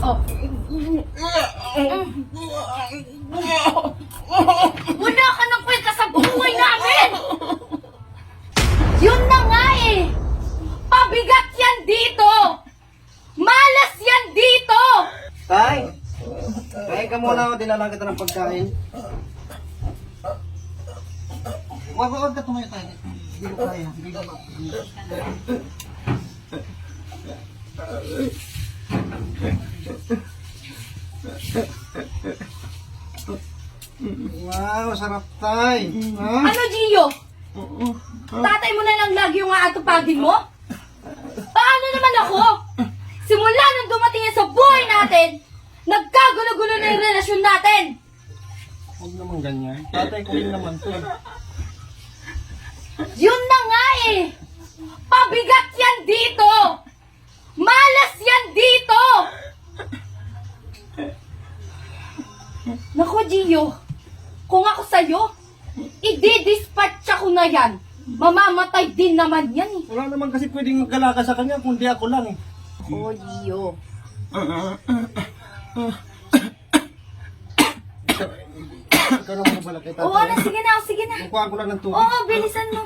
Oh. Wala ka ng kwenta sa buhay namin! Yun na nga eh! Pabigat yan dito! Malas yan dito! Tay! Kain ka muna, dinala kita ng pagkain. Wag ka tumayo tayo. Hindi ko kaya. Hindi ko Wow, sarap tay. Ha? Ano, Gio? Tatay mo na lang lagi yung aatupagin mo? Paano naman ako? Simula nung dumating yan sa buhay natin, nagkagulo-gulo na yung relasyon natin! Huwag naman ganyan. Tatay ko rin naman to. Yun na nga eh! Pabigat yan dito! Malas yan dito! Naku, Gio, kung ako sa'yo, i-dispatch ako na yan. Mamamatay din naman yan eh. Wala naman kasi pwedeng magkalaka sa kanya kundi ako lang eh. Oh, Gio. Ikaw naman ang balak kay tatay. Oo, sige na, sige na. Kukuhaan ko lang ng tubig. Oo, bilisan mo.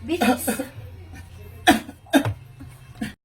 Bilis.